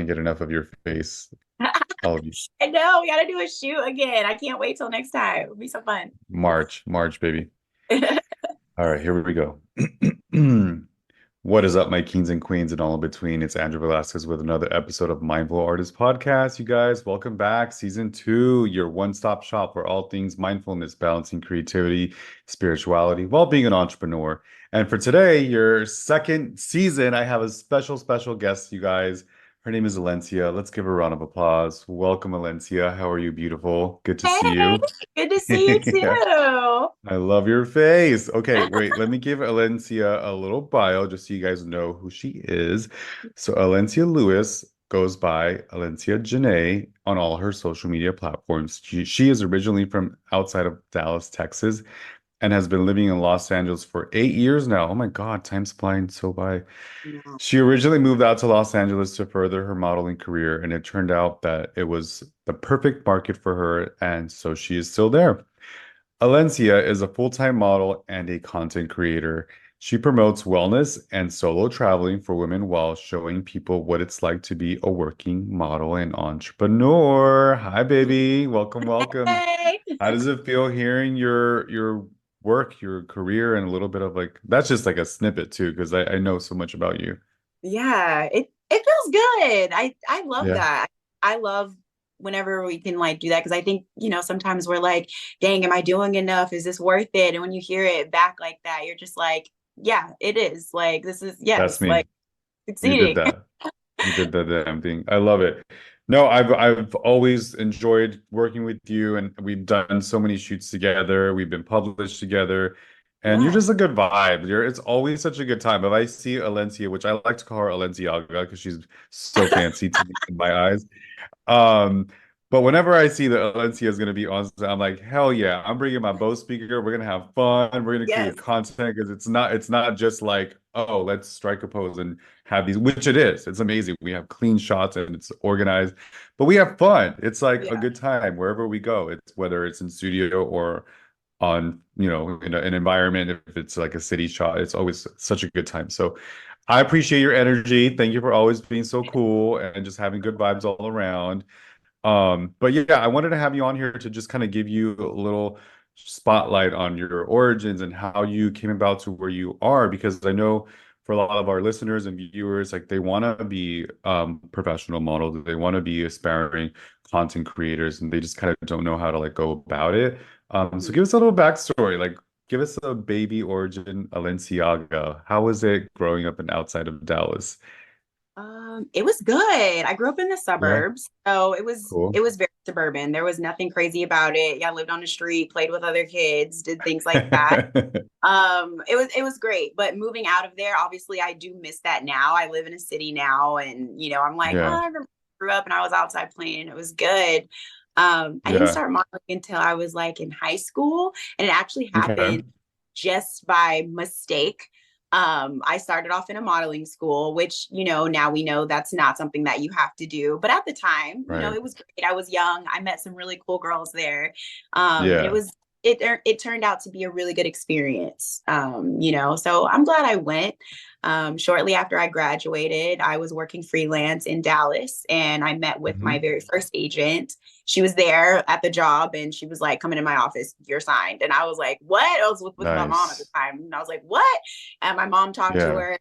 get enough of your face. All of you. I know. We got to do a shoot again. I can't wait till next time. It'll be so fun. March, baby. All right, here we go. What is up, my kings and queens and all in between? It's Andrew Velasquez with another episode of Mindful Artist Podcast. You guys, welcome back. Season 2, your one-stop shop for all things mindfulness, balancing creativity, spirituality, while being an entrepreneur. And for today, your second season, I have a special guest, you guys. Her name is Alencia. Let's give her a round of applause. Welcome, Alencia. How are you, beautiful? Good to see Hey, you. good to see you Yeah. too. I love your face. Okay, wait, let me give Alencia a little bio just so you guys know who she is. So Alencia Lewis goes by Alencia Janae on all her social media platforms. She is originally from outside of Dallas, Texas, and has been living in Los Angeles for 8 years now. Oh my God, time's flying so by. No. She originally moved out to Los Angeles to further her modeling career, and it turned out that it was the perfect market for her, and so she is still there. Alencia is a full-time model and a content creator. She promotes wellness and solo traveling for women while showing people what it's like to be a working model and entrepreneur. Hi, baby. Welcome, welcome. Hey. How does it feel hearing your work, your career, and a little bit of like that's just like a snippet too, because I know so much about you. Yeah, it feels good. I love Yeah. that. I love whenever we can like do that because I think, sometimes we're like, dang, am I doing enough? Is this worth it? And when you hear it back like that, you're just like, yeah, it is. Like this is That's yes, like me. You did succeeding. that. You did the damn thing. I love it. No, I've always enjoyed working with you, and we've done so many shoots together. We've been published together, and you're Yeah. just a good vibe. It's always such a good time. If I see Alencia, which I like to call her Alenciaga because she's so fancy to me in my eyes, um, but whenever I see that Alencia is going to be on, I'm like, hell yeah! I'm bringing my Bose speaker. We're gonna have fun. We're gonna Yes. create content because it's not just like, oh, let's strike a pose and have these, which it is. It's amazing. We have clean shots and it's organized, but we have fun. It's like a Yeah. good time wherever we go. It's whether it's in studio or on, in an environment. If it's like a city shot, it's always such a good time. So I appreciate your energy. Thank you for always being so cool and just having good vibes all around. But yeah, I wanted to have you on here to just kind of give you a little spotlight on your origins and how you came about to where you are, because I know for a lot of our listeners and viewers, like they want to be professional models, they want to be aspiring content creators, and they just kind of don't know how to like go about it. So give us a little backstory, like give us a baby origin, Alenciaga. How was it growing up in outside of Dallas? It was good. I grew up in the Yeah, suburbs, so it was cool. it was very suburban. There was nothing crazy about it. Yeah, I lived on the street, played with other kids, did things like that. It was great. But moving out of there, obviously I do miss that now. I live in a city now, and I'm like, oh, Yeah, I remember I grew up and I was outside playing. It was good. I didn't yeah. start modeling until I was like in high school, and it actually Okay. happened just by mistake. I started off in a modeling school, which, now we know that's not something that you have to do. But at the time, Right. it was great. I was young. I met some really cool girls there. And Yeah. it turned out to be a really good experience. So I'm glad I went. Shortly after I graduated, I was working freelance in Dallas and I met with my Hmm. very first agent. She was there at the job and she was like, come into my office, you're signed. And I was like, what? I was with my mom at the Nice. time. And I was like, what? And my mom talked to Yeah. her.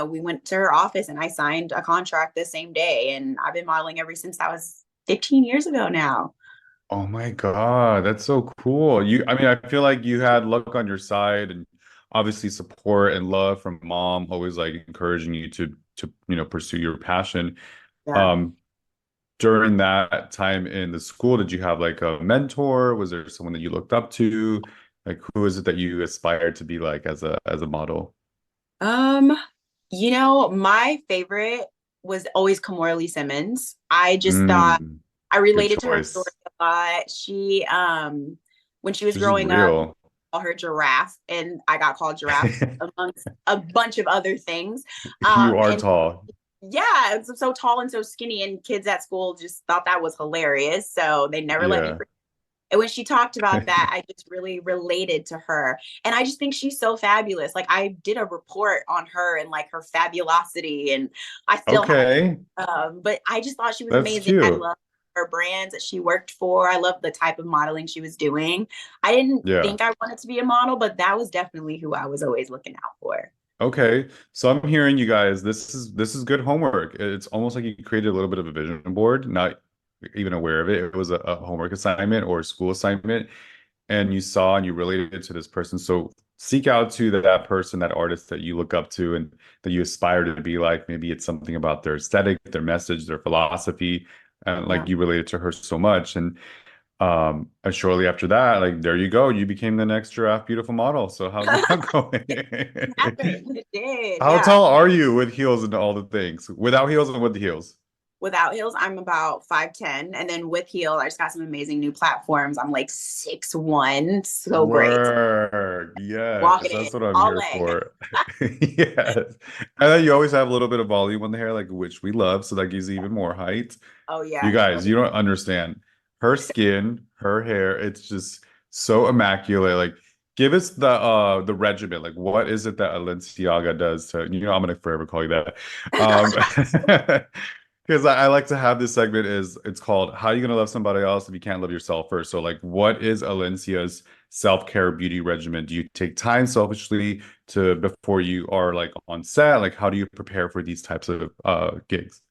We went to her office and I signed a contract the same day. And I've been modeling ever since. That was 15 years ago now. Oh my God, that's so cool. I mean, I feel like you had luck on your side and obviously support and love from mom, always like encouraging you to pursue your passion. Yeah. Um, During that time in the school, did you have like a mentor? Was there someone that you looked up to? Like who is it that you aspired to be like as a model? Um, my favorite was always Kamora Simmons. I just thought Mm, I good related to her story choice. a lot. She, when she was She's just growing up, real. called her Giraffe, and I got called Giraffe amongst a bunch of other things. You are And tall. yeah, it's so tall and so skinny, and kids at school just thought that was hilarious. So they never let me Yeah. forget. And when she talked about that, I just really related to her. And I just think she's so fabulous. Like I did a report on her and like her fabulosity, and I still have it. Okay, But I just thought she was that's amazing. I cute. love her brands that she worked for. I love the type of modeling she was doing. I didn't Yeah. think I wanted to be a model, but that was definitely who I was always looking out for. Okay, so I'm hearing you guys. This is good homework. It's almost like you created a little bit of a vision board, not even aware of it. It was a homework assignment or a school assignment, and you saw and you related to this person. So seek out to that person, that artist that you look up to and that you aspire to be like. Maybe it's something about their aesthetic, their message, their philosophy, and Yeah. like you related to her so much. And shortly after that, like there you go, you became the next giraffe beautiful model. So how's that going? Happened. It did. How Yeah. tall are you with heels and all the things? Without heels and with the heels? Without heels, I'm about 5'10". And then with heels, I just got some amazing new platforms. I'm like 6'1". So great. So Work. Yes, walking that's it what I'm all here day. for. Yes. And then you always have a little bit of volume on the hair, like which we love, so that gives you even more height. Oh You yeah. guys, you don't understand. Her skin, her hair, it's just so immaculate. Like, give us the regimen. Like, what is it that Alenciaga does to, I'm gonna forever call you that. Um, because I like to have this segment is it's called How You Gonna Love Somebody Else If You Can't Love Yourself First? So, like, what is Alencia's self-care beauty regimen? Do you take time selfishly to before you are like on set? Like, how do you prepare for these types of gigs?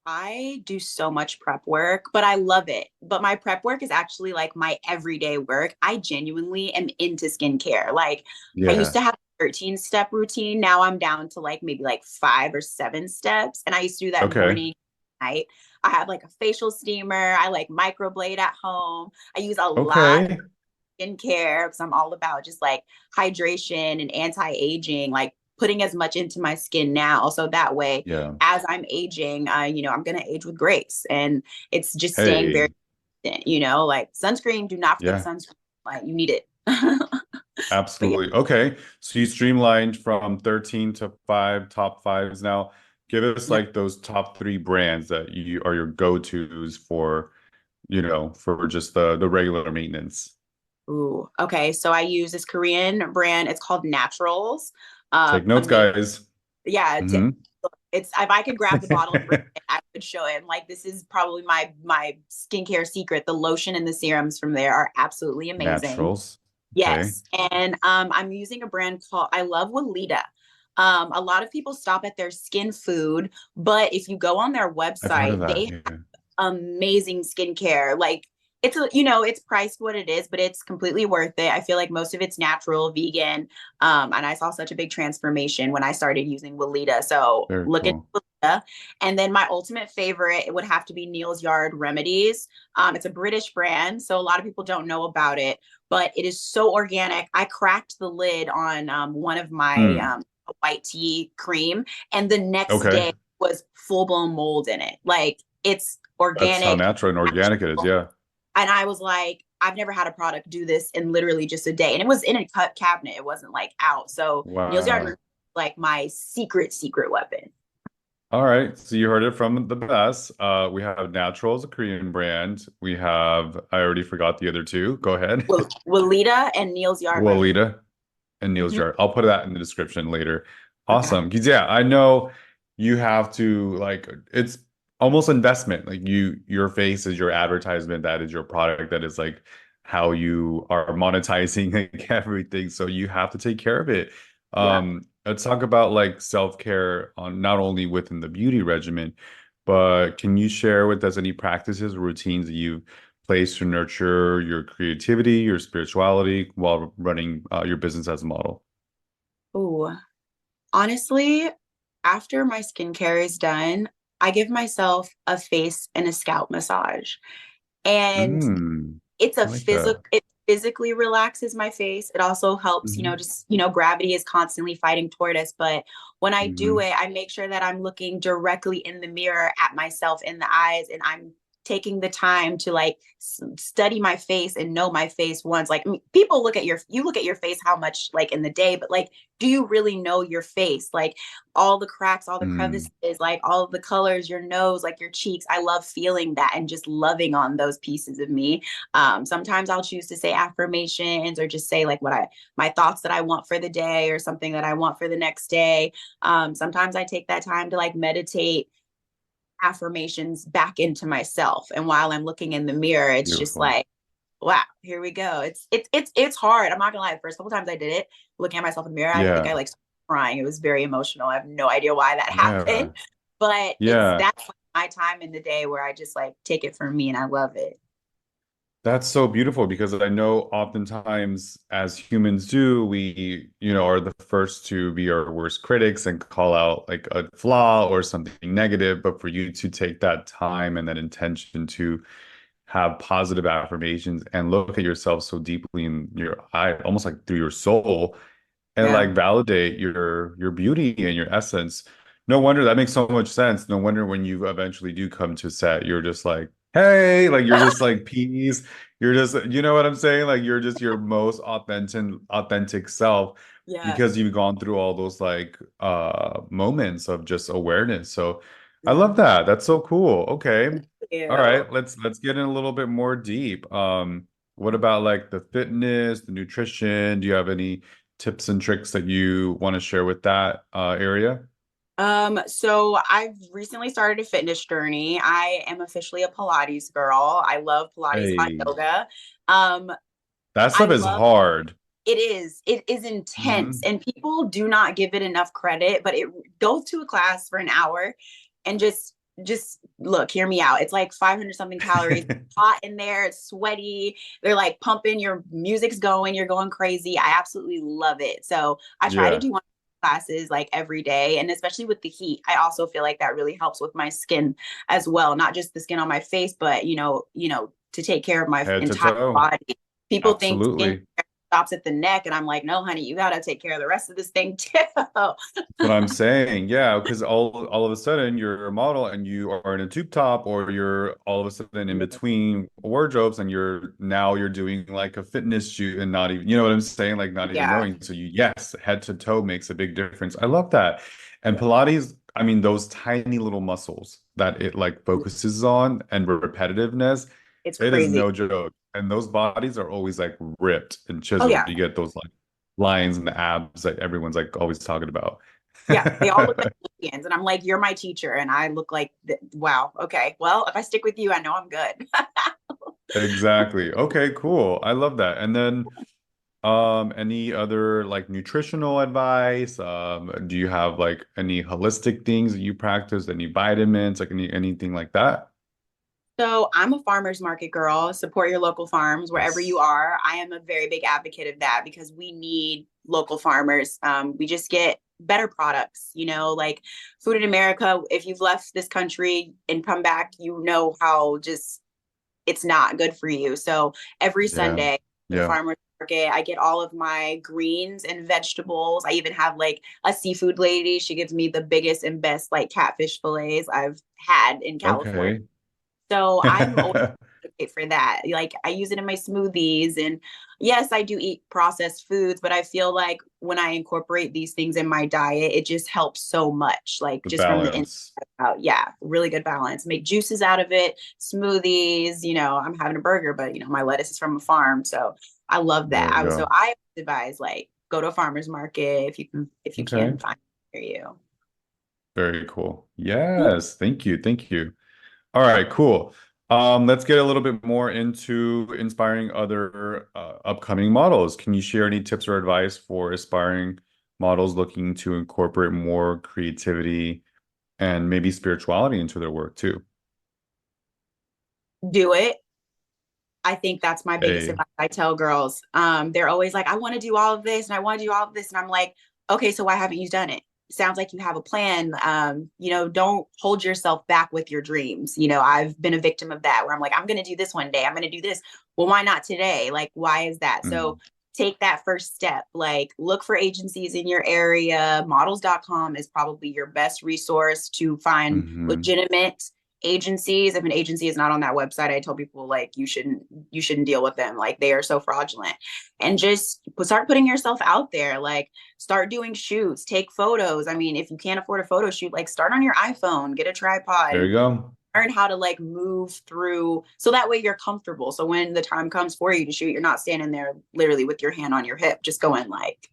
I do so much prep work, but I love it. But my prep work is actually like my everyday work. I genuinely am into skincare. Like I used Yeah. to have a 13-step routine. Now I'm down to like maybe like 5 or 7 steps. And I used to do that Okay. morning, night. I have like a facial steamer. I like microblade at home. I use a lot Okay. skincare because I'm all about just like hydration and anti-aging, like putting as much into my skin now. So that way, Yeah. as I'm aging, I'm going to age with grace. And it's just staying very, Hey. like sunscreen, do not forget Yeah. sunscreen. Like you need it. But yeah, Absolutely. Okay. So you streamlined from 13 to five, top fives now. Give us yeah. like those top three brands that you are your go-tos for, for just the regular maintenance. Ooh, okay. So I use this Korean brand. It's called Naturals. Take notes, Amazing. guys. Yeah, Hmm. it's if I could grab the bottle and bring it, I would show him. Like this is probably my skincare secret. The lotion and the serums from there are absolutely amazing. Naturals. Okay. Yes, and I'm using a brand called I love Walita. A lot of people stop at their skin food, but if you go on their I've heard of website, that. they Yeah. amazing skincare. Like it's priced what it is, but it's completely worth it. I feel like most of it's natural, vegan. And I saw such a big transformation when I started using Weleda. So Very look at cool. Weleda. And then my ultimate favorite, it would have to be Neal's Yard Remedies. It's a British brand, so a lot of people don't know about it, but it is so organic. I cracked the lid on one of my Mm. white tea cream, and the next Okay. day was full blown mold in it. Like it's That's how organic, natural and organic it is. natural. Yeah. And I was like, I've never had a product do this in literally just a day. And it was in a cut cabinet. It wasn't like out. So Neil's Yard was Wow. like my secret weapon. All right. So you heard it from the best. We have Naturals, a Korean brand. We have, I already forgot the other two. Go ahead. Walita and Neil's Yard Remedy. Lolita and Neil's Mhm. Jar. I'll put that in the description later. Okay. Awesome. Because yeah, I know you have to like it's almost investment. Like your face is your advertisement, that is your product, that is like how you are monetizing like everything. So you have to take care of it. Yeah. Let's talk about like self-care on not only within the beauty regimen, but can you share with us any practices or routines that you've placed to nurture your creativity, your spirituality while running your business as a model? Ooh. Honestly, after my skincare is done, I give myself a face and a scalp massage. And Mm, it's I like that. it physically relaxes my face. It also helps, Hmm. just, gravity is constantly fighting toward us. But when I do Hmm. it, I make sure that I'm looking directly in the mirror at myself in the eyes and I'm taking the time to like study my face and know my face once. Like, I mean, people you look at your face how much like in the day, but like, do you really know your face? Like all the cracks, all the Mm, crevices, like all of the colors, your nose, like your cheeks. I love feeling that and just loving on those pieces of me. Sometimes I'll choose to say affirmations or just say like my thoughts that I want for the day or something that I want for the next day. Sometimes I take that time to like meditate affirmations back into myself. And while I'm looking in the mirror, it's just beautiful. like, wow, here we go. It's hard. I'm not gonna lie. The first couple times I did it, looking at myself in the mirror, I think I Yeah. like started crying. It was very emotional. I have no idea why that happened, Yeah. but Yeah. that's like my time in the day where I just like take it for me and I love it. That's so beautiful because I know oftentimes as humans do, we, are the first to be our worst critics and call out like a flaw or something negative. But for you to take that time and that intention to have positive affirmations and look at yourself so deeply in your eye, almost like through your soul, and Yeah. like validate your beauty and your essence. No wonder that makes so much sense. No wonder when you eventually do come to set, you're just like, hey, like you're just like peace. You're just, you know what I'm saying? Like you're just your most authentic self Yeah. because you've gone through all those like moments of just awareness. So I Yeah. love that. That's so cool. Okay. Thank All you. right, let's get in a little bit more deep. What about like the fitness, the nutrition? Do you have any tips and tricks that you want to share with that area? So I've recently started a fitness journey. I am officially a Pilates girl. I love Pilates, hot Hey, yoga. Um, that I stuff is love hard. it is intense Hmm. and people do not give it enough credit, but it go to a class for an hour and just look, hear me out. It's like 500 something calories, hot in there, it's sweaty. They're like pumping, your music's going, you're going crazy. I absolutely love it. So I try to Yeah, do one classes like every day, and especially with the heat, I also feel like that really helps with my skin as well, not just the skin on my face, but to take care of my head to entire toe. body. People think skin Absolutely. stops at the neck, and I'm like, no honey, you got to take care of the rest of this thing too. What I'm saying, yeah, because all of a sudden you're a model and you are in a tube top, or you're all of a sudden in between wardrobes, and you're doing like a fitness shoot and not even, you know what I'm saying, like not even Yeah. knowing. So yes, head to toe makes a big difference. I love that. And Yeah. Pilates, I mean, those tiny little muscles that it like focuses on and repetitiveness, It's it is crazy. no joke. And those bodies are always like ripped and Oh chiseled. yeah. You get those like lines and the abs that everyone's like always talking about. Yeah, they all look like Olympians, and I'm like, you're my teacher, and I look like, wow, okay. Well, if I stick with you, I know I'm good. Exactly. Okay, cool. I love that. And then any other like nutritional advice? Do you have like any holistic things that you practice, any vitamins, like anything like that? So I'm a farmer's market girl. Support your local farms wherever you Yes. are. I am a very big advocate of that because we need local farmers. We just get better products, like Food in America. If you've left this country and come back, you know how just it's not good for you. So every Yeah. Sunday, to the Yeah. farmer's market, I get all of my greens and vegetables. I even have like a seafood lady. She gives me the biggest and best like catfish fillets I've had in California. Okay. So I'm always advocate for that. Like I use it in my smoothies, and yes, I do eat processed foods, but I feel like when I incorporate these things in my diet, it just helps so much. Like The just from the inside balance. out. Yeah, really good balance. Make juices out of it, smoothies. I'm having a burger, but my lettuce is from a farm, so I love that. There we So go. I advise like go to a farmer's market if you can Okay. find it near you. Very cool. Yes. Thank you. Thank you. All right, cool. Let's get a little bit more into inspiring other upcoming models. Can you share any tips or advice for aspiring models looking to incorporate more creativity and maybe spirituality into their work too? Do it. I think that's my biggest A advice I tell girls. They're always like, I want to do all of this and I want to do all of this. And I'm like, okay, so why haven't you done it? Sounds like you have a plan. Don't hold yourself back with your dreams. I've been a victim of that where I'm like, I'm going to do this one day. I'm going to do this. Well, why not today? Like, why is that? So Mhm. take that first step. Like, look for agencies in your area. Models.com is probably your best resource to find Mhm. legitimate agencies, if an agency is not on that website, I tell people like you shouldn't deal with them. Like they are so fraudulent. And just start putting yourself out there. Like start doing shoots, take photos. I mean, if you can't afford a photo shoot, like start on your iPhone, get a tripod There and you go. learn how to like move through so that way you're comfortable. So when the time comes for you to shoot, you're not standing there literally with your hand on your hip, just going like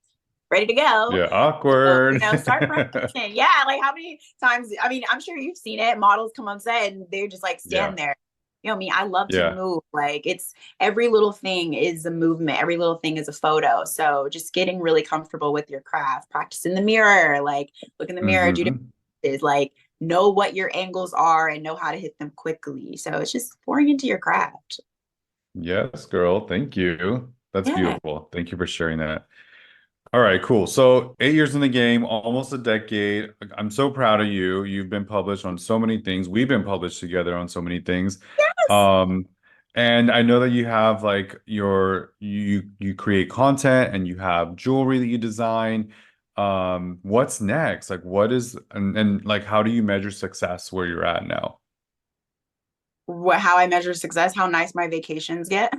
ready to go. Yeah, So, awkward. start practicing. Yeah, like how many times? I mean, I'm sure you've seen it. Models come on set and they're just like Yeah, stand there. You know me, I love to yeah. move. Like it's every little thing is a movement, every little thing is a photo. So just getting really comfortable with your craft, practice in the mirror, like look in the mirror, do Hmm. is like know what your angles are and know how to hit them quickly. So it's just pouring into your craft. Yes, girl. Thank you. That's Yeah. beautiful. Thank you for sharing that. All right, cool. So 8 years in the game, almost a decade. I'm so proud of you. You've been published on so many things. We've been published together on so many things. Yes. Um, and I know that you have like you create content and you have jewelry that you design. What's next? Like what is and like how do you measure success where you're at now? How I measure success, how nice my vacations get.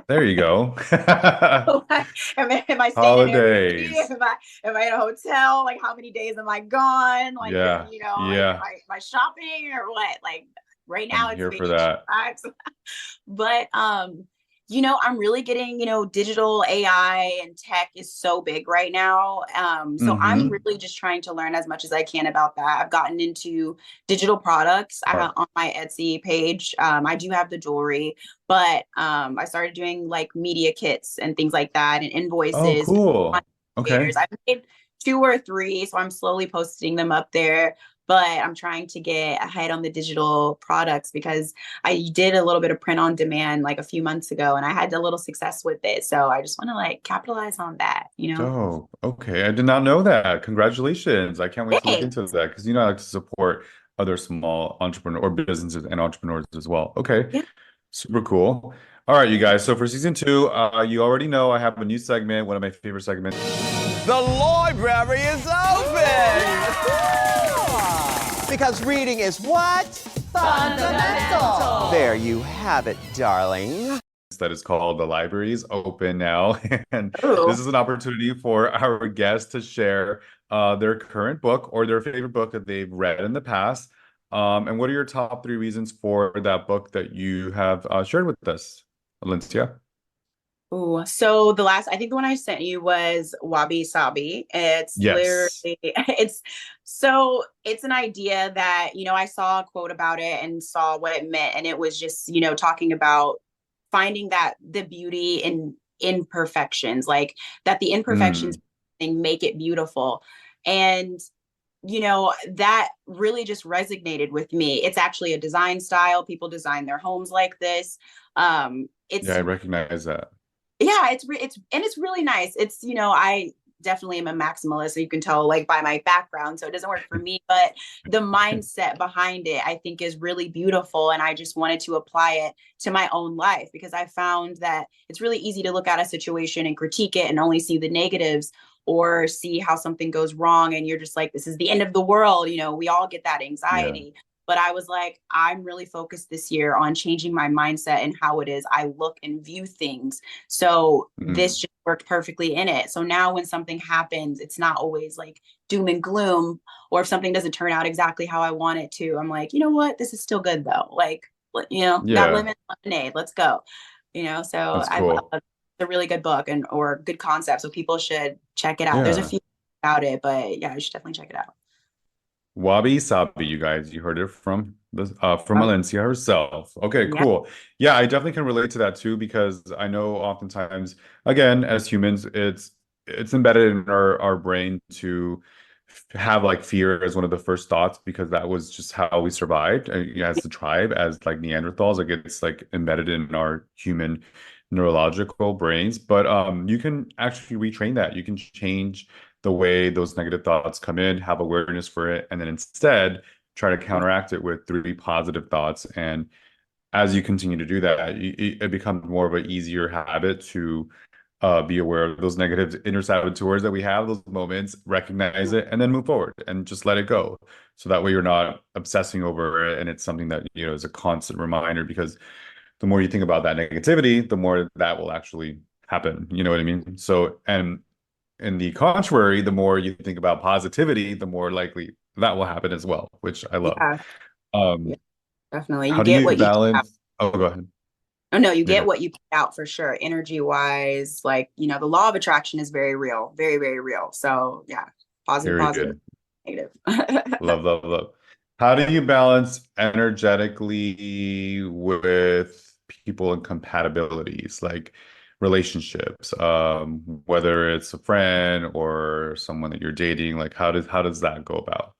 There you go. Am I staying in Airbnb? Holidays. Am I in a hotel? Like how many days am I gone? Like Yeah. like Yeah. am I shopping or what? Like right I'm now it's here for vacation that. vibes. But I'm really getting, digital AI and tech is so big right now. So I'm Mm-hmm. really just trying to learn as much as I can about that. I've gotten into digital products on my Etsy page. I do have the jewelry, but I started doing like media kits and things like that and Oh, invoices, cool. creators. Okay. I've made two or three, so I'm slowly posting them up there. But I'm trying to get ahead on the digital products because I did a little bit of print on demand like a few months ago and I had a little success with it. So I just want to like capitalize on that. Oh, okay. I did not know that. Congratulations. I can't wait to look into Thanks. that because I like to support other small entrepreneur or businesses and entrepreneurs as well. Okay. Yeah. Super cool. All right, you guys. So for season two, you already know I have a new segment, one of my favorite segments. The library is open! Because reading is what? Fundamental! There you have it, darling. That is called The Library is Open now. And this Ooh. is an opportunity for our guests to share their current book or their favorite book that they've read in the past. And what are your top three reasons for that book that you have shared with us, Alencia? Ooh, I think the one I sent you was Wabi Sabi. It's literally, Yes. it's an idea that, I saw a quote about it and saw what it meant. And it was just, talking about finding that the beauty in imperfections, like that the imperfections Mm, make it beautiful. And that really just resonated with me. It's actually a design style. People design their homes like this. yeah, It's I recognize that. yeah, it's really nice. I definitely am a maximalist, so you can tell like by my background, so it doesn't work for me, but the mindset behind it I think is really beautiful and I just wanted to apply it to my own life because I found that it's really easy to look at a situation and critique it and only see the negatives or see how something goes wrong and you're just like this is the end of the world, we all get that Yeah. anxiety. But I was like, I'm really focused this year on changing my mindset and how it is I look and view things. So this Mm, just worked perfectly in it. So now when something happens, it's not always like doom and gloom, or if something doesn't turn out exactly how I want it to, I'm like, you know what? This is still good though. Like, that yeah, lemon lemonade, let's go. So that's I love cool. it's a really good book and or good concept. So people should check it out. There's a Yeah. few about it, but yeah, you should definitely check it out. Wabi Sabi, you guys, you heard it from Oh, Alencia herself. Okay, yeah. cool. Yeah, I definitely can relate to that too because I know oftentimes, again, as humans, it's embedded in our brain to have like fear as one of the first thoughts because that was just how we survived as the tribe, as like Neanderthals. Like it's like embedded in our human neurological brains. But you can actually retrain that. You can change the way those negative thoughts come in, have awareness for it, and then instead try to counteract it with three positive thoughts. And as you continue to do that, it becomes more of an easier habit to be aware of those negative inner saboteurs that we have, those moments, recognize it, and then move forward and just let it go. So that way you're not obsessing over it, and it's something that, you know, is a constant reminder, because the more you think about that negativity, the more that will actually happen. You know what I mean? So, and in the contrary, the more you think about positivity, the more likely that will happen as well, which I love. Yeah, yeah, Um, definitely. You how do get you what you put out. balance? Oh, go ahead. Oh no, you No, get what you put out for sure. Energy wise, like, you know, the law of attraction is very real, very, very real. So yeah, positive, positive, period. negative. Love, love, love. How do you balance energetically with people and compatibilities, like relationships, whether it's a friend or someone that you're dating? Like, how does that go about?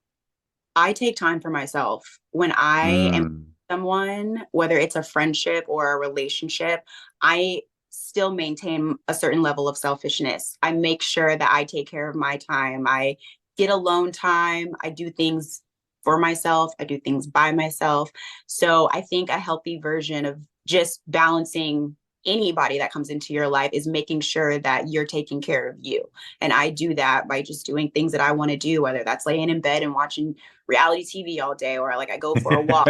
I take time for myself when I am with Mm. someone, whether it's a friendship or a relationship. I still maintain a certain level of selfishness. I make sure that I take care of my time. I get alone time. I do things for myself. I do things by myself. So I think a healthy version of just balancing anybody that comes into your life is making sure that you're taking care of you. And I do that by just doing things that I want to do, whether that's laying in bed and watching reality TV all day, or like I go for a walk.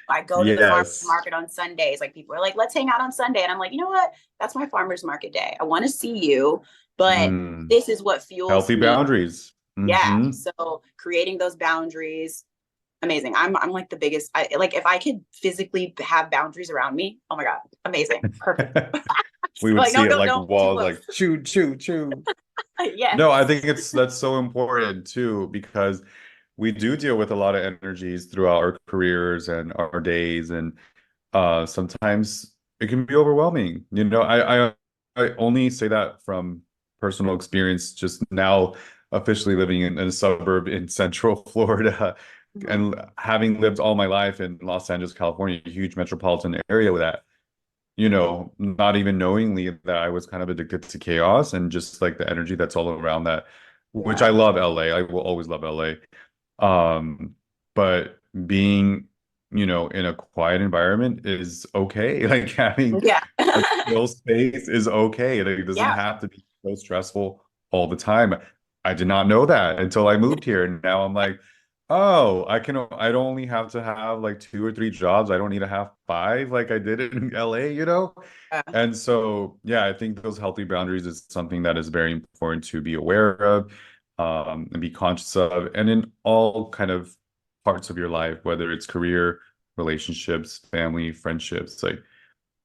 I go to the farmer's Yes. market on Sundays. Like people are like, let's hang out on Sunday. And I'm like, you know what? That's my farmer's market day. I want to see you, but Mm. this is what fuels Healthy me. boundaries. Yeah. Hmm. So creating those boundaries, amazing. I'm like the biggest, like if I could physically have boundaries around me, oh my God, amazing. Perfect. We would Like, see no, it don't, like don't too walls, close. like chew, chew, chew. Yes. No, I think that's so important too, because we do deal with a lot of energies throughout our careers and our days, and sometimes it can be overwhelming. You know, I only say that from personal experience, just now officially living in a suburb in Central Florida, Mhm. and having lived all my life in Los Angeles, California, a huge metropolitan area with that, you know, not even knowingly that I was kind of addicted to chaos and just like the energy that's all around that, which I Yeah. love LA. I will always love LA. But being, you know, in a quiet environment is okay. Like having Yeah. a chill space is okay. Like, it doesn't Yeah. have to be so stressful all the time. I did not know that until I moved here. And now I'm like, oh, I don't only have to have like 2 or 3 jobs. I don't need to have five like I did in LA, you know? Yeah. And so, yeah, I think those healthy boundaries is something that is very important to be aware of, and be conscious of, and in all kind of parts of your life, whether it's career, relationships, family, friendships, like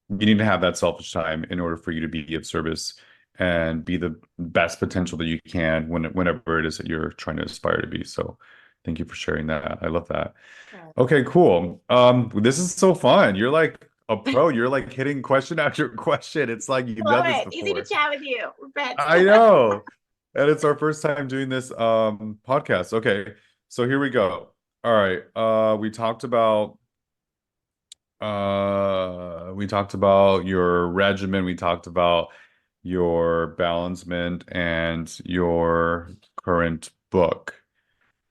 you need to have that selfish time in order for you to be of service and be the best potential that you can whenever it is that you're trying to aspire to be. So thank you for sharing that. I love that. Okay, cool. This is so fun. You're like a pro. You're like hitting question after question. It's like you've Love done this it. Easy to before. chat with you. We're pets. I know. And it's our first time doing this podcast. Okay. So here we go. All right. We talked about your regimen, we talked about your balancement and your current book.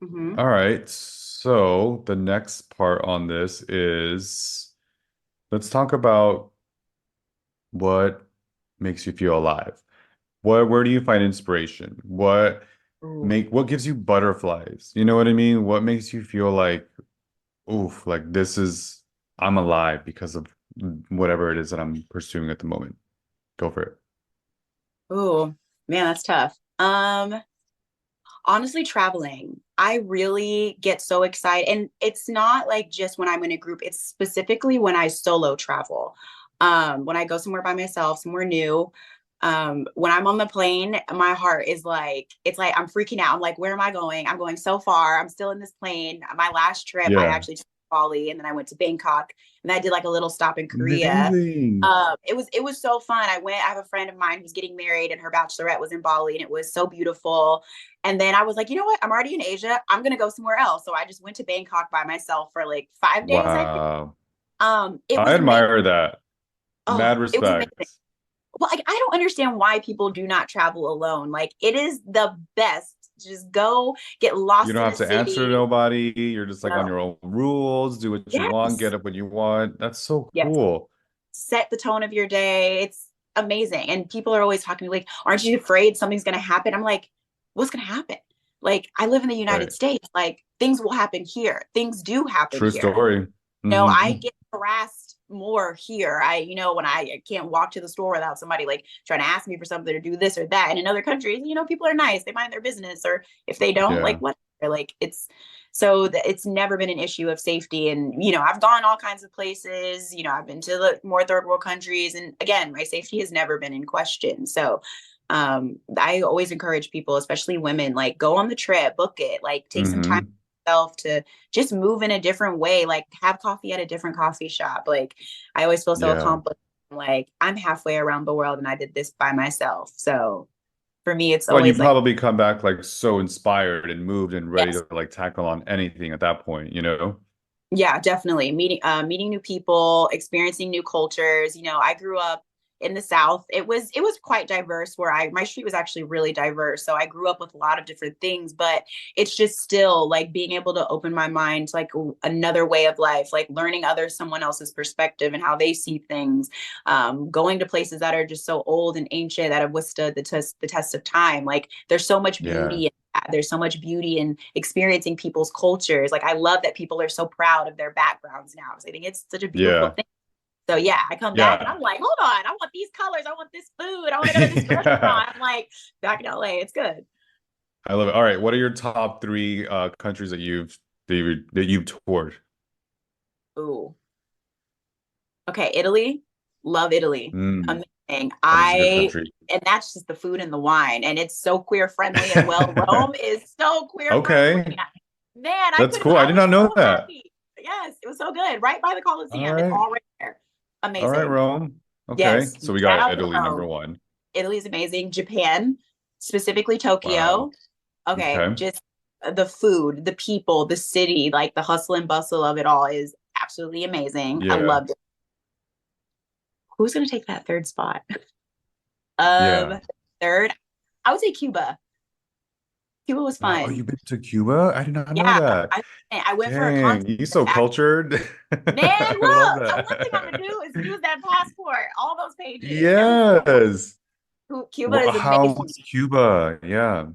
Hmm. All right. So the next part on this is, let's talk about what makes you feel alive. Where do you find inspiration? Ooh. What gives you butterflies? You know what I mean? What makes you feel like, oof, like this is, I'm alive because of whatever it is that I'm pursuing at the moment. Go for it. Ooh, man, that's tough. Honestly, traveling. I really get so excited. And it's not like just when I'm in a group, it's specifically when I solo travel. When I go somewhere by myself, somewhere new. When I'm on the plane, my heart is like, it's like I'm freaking out. I'm like, where am I going? I'm going so far. I'm still in this plane. My last trip, I Yeah. actually took Bali and then I went to Bangkok and I did like a little stop in Korea. Amazing. It was so fun. I have a friend of mine who's getting married and her bachelorette was in Bali and it was so beautiful. And then I was like, you know what? I'm already in Asia. I'm gonna go somewhere else. So I just went to Bangkok by myself for like 5 days, I think. Wow. It I was amazing. admire that. Oh, Mad it was respect. amazing. Well, like I don't understand why people do not travel alone. Like it is the best. Just go get You lost don't in have a to answer to city. nobody. You're just like on No. your own rules, do what you want, Yes. get up when you want. That's so Yes. cool. Set the tone of your day. amazing. And people are always talking to me like, aren't you afraid something's going to happen? I'm like, what's going to happen? Like, I live in the United Right. States. Like, things will happen here. Things do happen True here. story. No, I Mhm. get harassed more here. When I can't walk to the store without somebody like trying to ask me for something or do this or that. And in other countries, people are nice. They mind their business, or if they don't, Yeah. like what? Like it's never been an issue of safety. And I've gone all kinds of places. I've been to the more third world countries, and again, my safety has never been in question. So I always encourage people, especially women, like go on the trip, book it, like take some time Hmm. yourself to just move in a different way, like have coffee at a different coffee shop. Like I always feel so Yeah. accomplished. Like I'm halfway around the world and I did this by myself. So for me, it's Well, and you always like, probably come back like so inspired and moved and ready yes, to like tackle on anything at that point, you know? yeah, definitely meeting new people, experiencing new cultures. I grew up in the South. It was quite diverse where my street was actually really diverse. So I grew up with a lot of different things, but it's just still like being able to open my mind to like another way of life, like learning someone else's perspective and how they see things. Going to places that are just so old and ancient that have withstood the test of time. Like there's so much Yeah. beauty. There's so much beauty in experiencing people's cultures. Like I love that people are so proud of their backgrounds now. So I think it's such a beautiful Yeah. thing. So yeah, I come back and Yeah. I'm like, hold on, I want these colors, I want this food, I want to go to this restaurant. I'm like, back in LA, it's good. I love it. All right. What are your top three countries that you've toured? Ooh. Okay, Italy. Love Italy. Mm, Amazing. that is a good country. And that's just the food and the wine. And it's so queer friendly as well. Rome is so queer friendly. Okay. Man, That's cool. I I did was not know so that. happy. Yes, it was so good. Right by the All Colosseum. It's right. all right there. All right, Amazing. Rome. Okay. Yes. So we Shout got out to Italy number Rome. one. Italy is amazing. Japan, specifically Wow. Tokyo. Okay, Okay. just the food, the people, the city, like the hustle and bustle of it all is absolutely amazing. I Yeah. loved it. Who's going to take that third spot? Yeah. Third, I would say Cuba. Cuba was Wow. Oh, fun. you've been to Cuba? I did not know Yeah, that. I went for a concert. Dang, you so cultured. Man, I love look, one thing I'm gonna that. do is use that passport. All those pages. Yes. Cuba is How amazing. was Cuba? Yeah.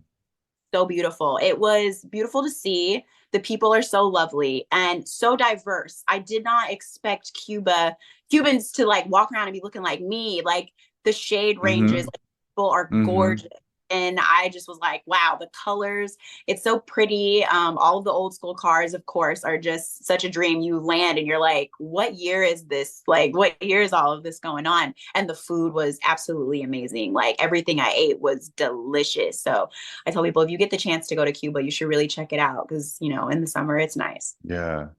So beautiful. It was beautiful to see. The people are so lovely and so diverse. I did not expect Cubans to like walk around and be looking like me. Like the shade ranges, Hmm. like, people are Hmm. gorgeous. And I just was like, wow, the colors, it's so pretty. All of the old school cars, of course, are just such a dream. You land and you're like, what year is this? Like, what year is all of this going on? And the food was absolutely amazing. Like everything I ate was delicious. So I tell people if you get the chance to go to Cuba, you should really check it out because, in the summer it's nice. Yeah.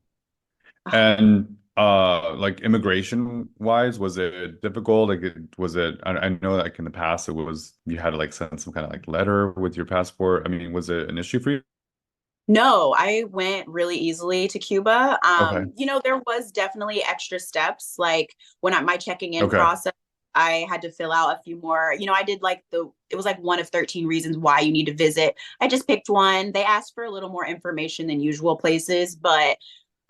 And like immigration wise, was it difficult? Like I know like in the past it was you had to like send some kind of like letter with your passport. I mean, was it an issue for you? No, I went really easily to Cuba. Okay. There was definitely extra steps. Like my checking in Okay. process, I had to fill out a few more. I did like it was like one of 13 reasons why you need to visit. I just picked one. They asked for a little more information than usual places, but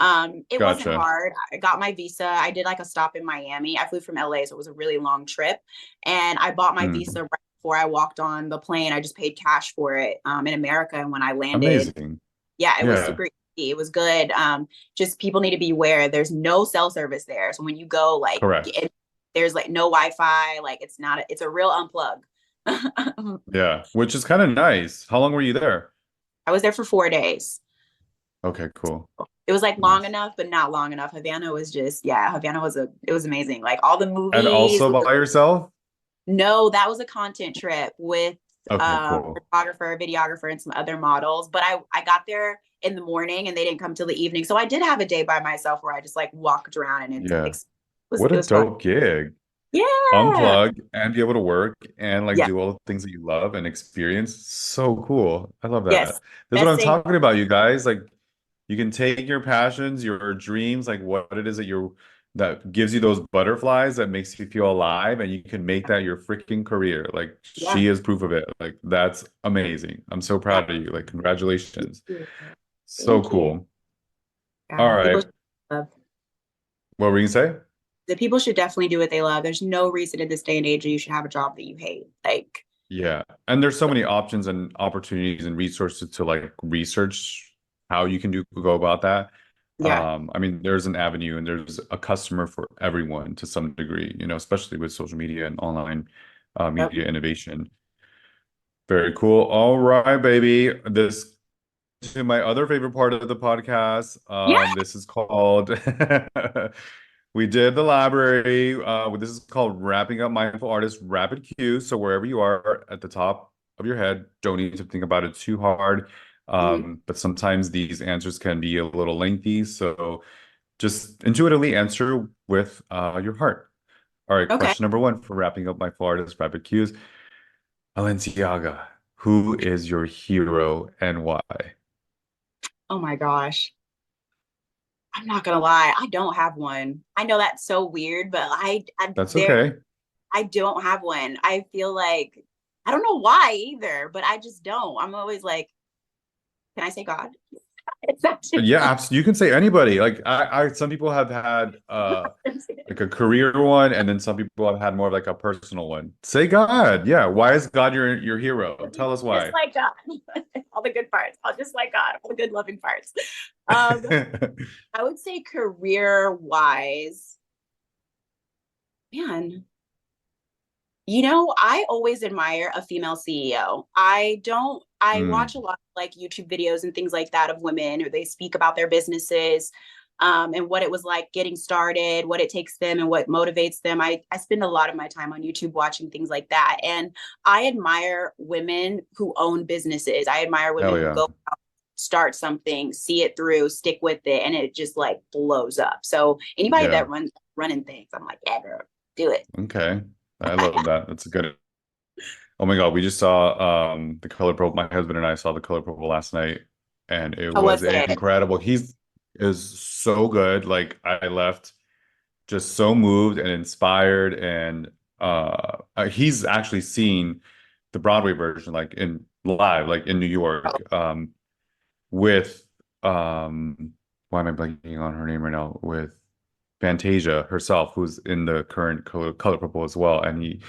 it wasn't Gotcha. hard. I got my visa. I did like a stop in Miami. I flew from LA, so it was a really long trip. And I bought my Hmm. visa right before I walked on the plane. I just paid cash for it in America. And when I landed, Amazing. yeah, it was Yeah. super easy. It was good. Just people need to be aware there's no cell service there. So when you go, like, Correct. there's like no Wi-Fi. Like it's a real unplug. Yeah. Which is kind of nice. How long were you there? I was there for 4 days. Okay, cool. It was like long Nice. enough, but not long enough. Havana it was amazing. Like all the And movies. also by yourself? No, that was a content trip with Okay, a cool. photographer, videographer, and some other models. But I got there in the morning and they didn't come till the evening. So I did have a day by myself where I just like walked around and Yeah. What it a was fun. dope gig. Yeah. Unplug and be able to work and like Yeah. do all the things that you love and experience. So cool. I love that. Yes. This is what Best I'm thing. talking about, you guys. Like you can take your passions, your dreams, like what it is that gives you those butterflies that makes you feel alive, and you can make that your freaking career. Like Yeah. she is proof of it. Like that's amazing. I'm so Yeah. proud of you. Like congratulations. Thank you. So Thank you. cool. All Yeah. People right. should love. What were you gonna say? The people should definitely do what they love. There's no reason in this day and age that you should have a job that you hate. Like, Yeah. And there's so many options and opportunities and resources to like research how you can go about that. yeah. I mean, there's an avenue and there's a customer for everyone to some degree, especially with social media and online Yep. media innovation. Very cool. All right, baby. This to my other favorite part of the podcast. Yeah. This is called we did the library. This is called Wrapping Up Mindful Artist Rapid Cues. So wherever you are at the top of your head, don't need to think about it too hard. But sometimes these answers can be a little lengthy. So just intuitively answer with your heart. All right, Okay. question number one for Wrapping Up Mindful Artist Rapid Cues. Alenciaga, who is your hero and why? Oh my gosh. I'm not gonna lie, I don't have one. I know that's so weird, but That's okay. I don't have one. I feel like I don't know why either, but I just don't. I'm always like, can I say God? It's actually Yeah, absolutely. You can say anybody. Like some people have had like a career one, and then some people have had more of like a personal one. Say God. Yeah. Why is God your hero? Tell us just why. like God. All the good parts. I'll just like God, all the good loving parts. I would say career wise, man. I always admire a female CEO. I watch a Mm, lot of like YouTube videos and things like that of women, or they speak about their businesses, and what it was like getting started, what it takes them and what motivates them. I spend a lot of my time on YouTube watching things like that. And I admire women who own businesses. I admire women hell who yeah. go out, start something, see it through, stick with it, and it just like blows up. So anybody Yeah. that runs running things, I'm like, yeah, girl, do it. Okay. I love that. That's a good. Oh my God, we just saw The Color Purple. My husband and I saw The Color Purple last night, and it How was was it? incredible. He's is so good. Like I left just so moved and inspired, and he's actually seen the Broadway version like in live, like in New York, with why am I blanking on her name right now? With Fantasia herself, who's in the current Color Purple as well, and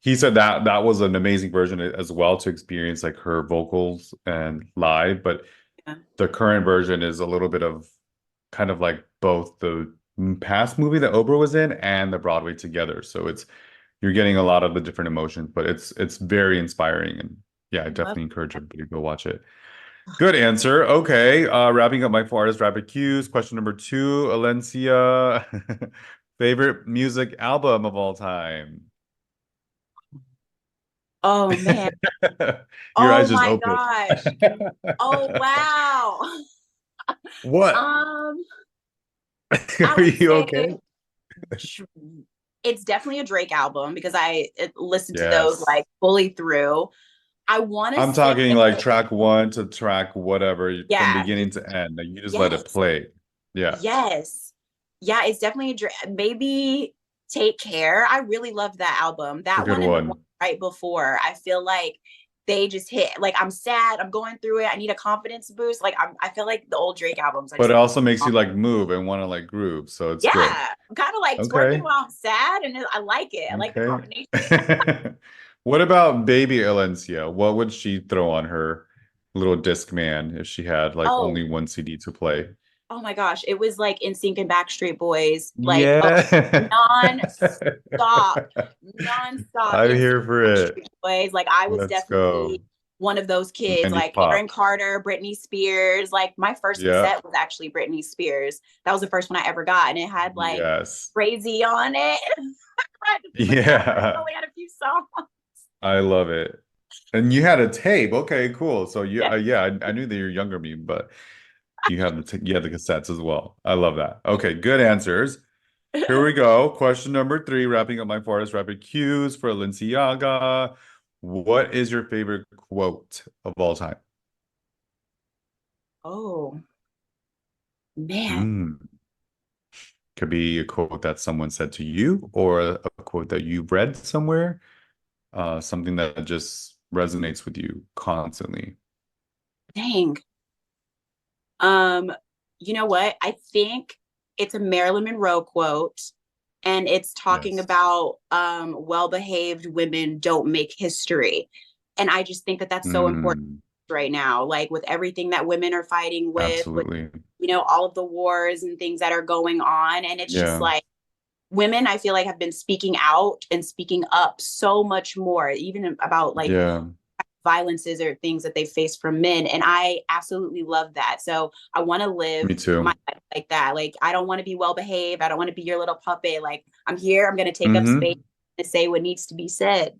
he said that that was an amazing version as well to experience like her vocals and live, but Yeah. the current version is a little bit of kind of like both the past movie that Oprah was in and the Broadway together. So it's you're getting a lot of the different emotions, but it's very inspiring, and yeah, I I love definitely encourage everybody to go watch it. Good answer. Okay, wrapping up my four artist rapid cues. Question number two, Alencia, favorite music album of all time. Oh man. Your Oh eyes just my opened. gosh. Oh wow. What? Um, I Are would you say okay? Dr- it's definitely a Drake album because I listened to those Yes. like fully through. I want to I'm say, talking like track one to track whatever from yeah, beginning to end. Like you just let it yes, play. Yeah. yes, yeah. It's definitely maybe Take Care. I really loved that album. It's a That good one and the one one. right before. I feel like they just hit. Like I'm sad. I'm going through it. I need a confidence boost. Like I feel like the old Drake albums. I But just it also makes you like move and want to like groove. So it's yeah. good. I'm kind of like twerking Okay. while I'm sad, and I like it. I like the Okay. combination. What about baby Alencia? What would she throw on her little disc man if she had like Oh, only one CD to play? oh my gosh, it was like NSYNC and Backstreet Boys, like Yeah. non-stop, non-stop I'm NSYNC here for and it. Backstreet Boys. Like I was Let's go. definitely one of those kids, 90s like Aaron pop. Carter, Britney Spears. Like my first Yeah. cassette was actually Britney Spears. That was the first one I ever got, and it had like Yes. Crazy on it. I cried to put it down, but it Yeah. only had a few songs. I love it. And you had a tape. Okay, cool. So you, Yeah. yeah, I knew that you're younger than me, but you have you have the cassettes as well. I love that. Okay, good answers. Here we go. Question number three, wrapping up my forest rapid cues for Linciaga. What is your favorite quote of all time? Oh man. Hmm. Could be a quote that someone said to you or a quote that you read somewhere, something that just resonates with you constantly. Dang. Um, you know what? I think it's a Marilyn Monroe quote. and it's talking Yes. about well-behaved women don't make history. And I just think that that's so important Mm, right now, like with everything that women are fighting with, absolutely. all of the wars and things that are going on. And it's just Yeah. like women, I feel like, have been speaking out and speaking up so much more, even about like Yeah. violences or things that they face from men. And I absolutely love that. So I want to live Me my too. life like that. Like, I don't want to be well behaved. I don't want to be your little puppet. Like, I'm here. I'm going to take up space Mm-hmm. and say what needs to be said.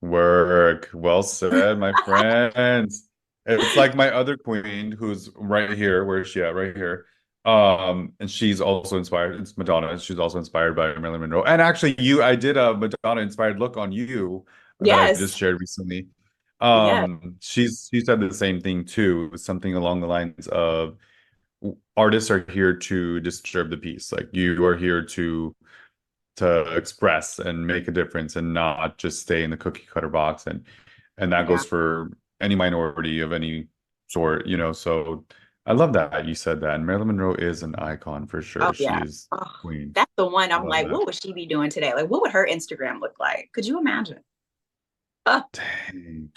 Work. Well said, my friends. It's like my other queen who's right here. Where is she at? Right here. And she's also inspired. It's Madonna. She's also inspired by Marilyn Monroe. And actually, I did a Madonna inspired look on you that I just Yes. shared recently. Yes. She said the same thing too, something along the lines of artists are here to disturb the peace. Like you are here to express and make a difference and not just stay in the cookie cutter box, and that Yeah. goes for any minority of any sort, so I love that you said that. And Marilyn Monroe is an icon for Oh, sure. She yeah. is Oh, queen. that's the one I I'm love like, that. what would she be doing today? Like, what would her Instagram look like? Could you imagine? Oh, Dang.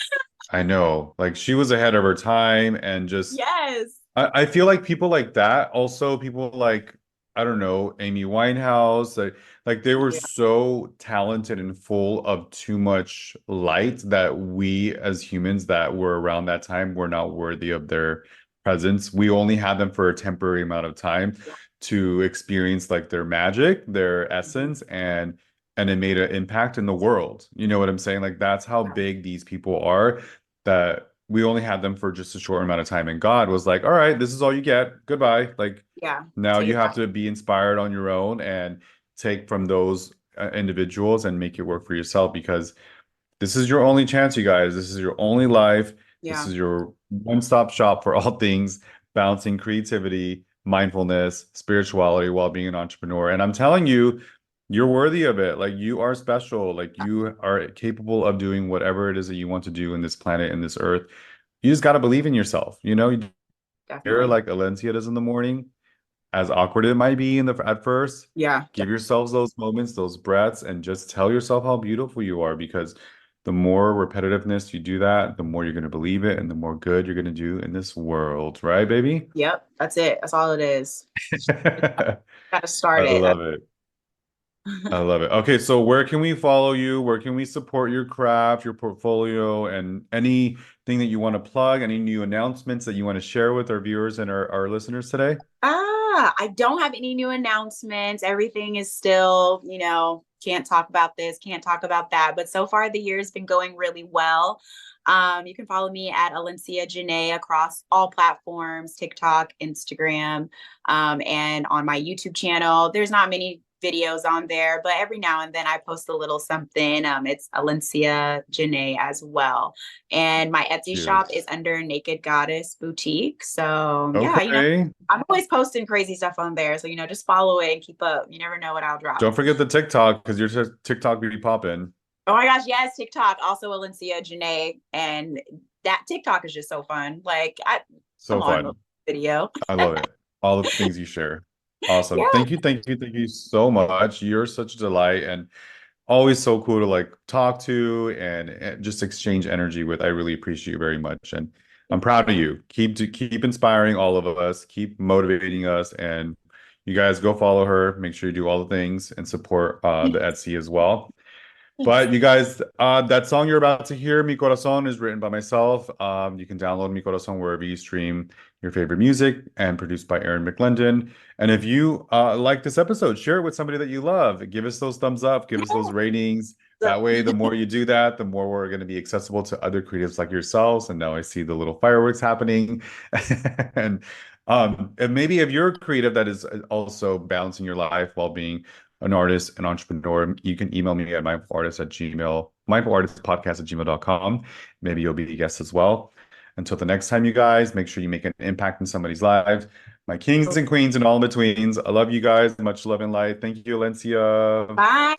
I know, like she was ahead of her time, and just yes. I feel like people like that, also people like, I don't know, Amy Winehouse, like they were Yeah. so talented and full of too much light that we as humans that were around that time were not worthy of their presence. We only had them for a temporary amount of time Yeah. to experience like their magic, their Mhm. essence, and it made an impact in the world. You know what I'm saying? Like that's how Yeah. big these people are, that we only had them for just a short amount of time. And God was like, all right, this is all you get. Goodbye. Like Yeah. now Take you it have back. to be inspired on your own and take from those individuals and make it work for yourself, because this is your only chance, you guys. This is your only life. This Yeah. is your one-stop shop for all things balancing creativity, mindfulness, spirituality while being an entrepreneur. And I'm telling you, you're worthy of it. Like you are special. Like you are capable of doing whatever it is that you want to do in this planet, in this earth. You just got to believe in yourself. You hear Definitely. like Alencia does in the morning, as awkward it might be in the at first, Yeah. give yourselves those moments, those breaths, and just tell yourself how beautiful you are, because the more repetitiveness you do that, the more you're going to believe it and the more good you're going to do in this world, right, baby? Yep. That's it. That's all it is. Got to I start it. love it. I love it. Okay, so where can we follow you? Where can we support your craft, your portfolio, and anything that you want to plug, any new announcements that you want to share with our viewers and our listeners today? I don't have any new announcements. Everything is still, can't talk about this, can't talk about that. But so far, the year has been going really well. You can follow me at Alencia Janae across all platforms, TikTok, Instagram, and on my YouTube channel. There's not many videos on there, but every now and then I post a little something. It's Alencia Janae as well. And my Etsy shop Cute. is under Naked Goddess Boutique. So yeah, Okay. I'm always posting crazy stuff on there. So, just follow it and keep up. You never know what I'll drop. Don't forget the TikTok, because your TikTok be popping. Oh my gosh, yes, TikTok, also Alencia Janae. And that TikTok is just so fun. Like, So come on, fun. video. I love it. All the things you share. Awesome. Yeah. Thank you so much. You're such a delight and always so cool to like talk to and just exchange energy with. I really appreciate you very much. And I'm proud of you. Keep inspiring all of us, keep motivating us, and you guys go follow her. Make sure you do all the things and support the Etsy as well. Thanks. But you guys, that song you're about to hear, Mi Corazón, is written by myself. You can download Mi Corazón wherever you stream your favorite music, and produced by Aaron McLendon. And if you like this episode, share it with somebody that you love. Give us those thumbs up, give us those ratings. That way, the more you do that, the more we're going to be accessible to other creatives like yourselves. And now I see the little fireworks happening. And maybe if you're a creative that is also balancing your life while being an artist, an entrepreneur, you can email me at mindfulartistpodcast@gmail.com. Maybe you'll be a guest as well. Until the next time, you guys, make sure you make an impact in somebody's lives. My kings and queens and all in betweens. I love you guys. Much love and light. Thank you, Alencia. Bye.